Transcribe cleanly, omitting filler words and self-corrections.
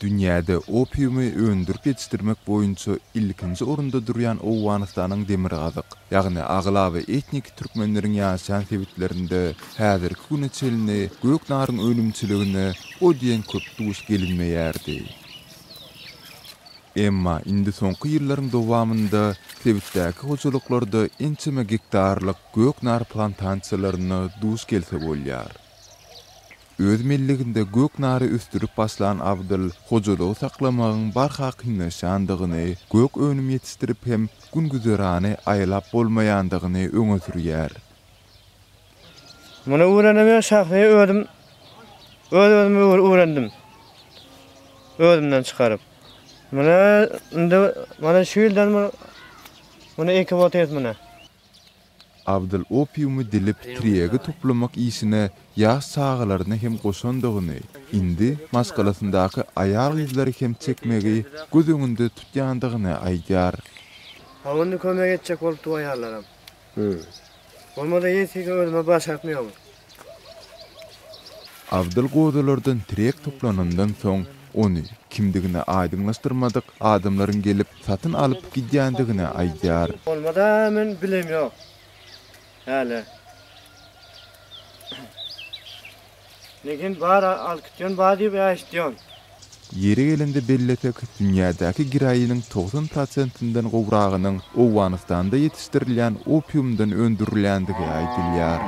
Dünyada opiumu öndürüp yetiştirmek boyunca ilkinci orunda duruyan Owganistan'ın Demirgazyk, ýagny aglawy etnik türkmenleriň ýaşaýan sebitlerinde häzirki güne çelini göknaryň ölümçiligini o diýen köp duş gelinmeýärdi. Emma indi soňky ýyllaryň dowamında sebitdäki hojalyklarda ençeme gektarlyk göknar plantansiyalaryny duş gelse bolýar. Öz milliginde göknary üstürüp başlan Abdul hojalygy saklamagyň barha kynnaşandygyny, gök önüm yetiştirip hem güngüzerany aýlap bolmaýandygyny öňe sürýär. Muna öwrenemän şahsy özüm öwrendim. Özümden çykaryp. Mana şu ýyldan mana ekibot etmene. Abdul opiumu dilip triýegi toplamak işine ýaş sagalaryny hem goşandygyny, indi maskalasyndaky aýal ýüzleri hem çekmegi göz öňünde tutýandygyny aýdýar. Hawany kömek etjek bolup aýallaram. Olmada ýetigi özüme baş atmaýar. Abdul gozalardan trek toplanandan soň onu kimdigini aýdyňlaşdyrmadyk adamlaryň gelip satyn alyp gidýändigini aýdýar. Olmada men bilem ýok. Häle. Lekin bar alkytýan bady ýaşdýan. Yeri gelende belletek dünýädäki giraýynyň 90%-inden gowragynyň Owganystanda ýetişdirilýän opiumdan öndürilýändigi aýdylýar.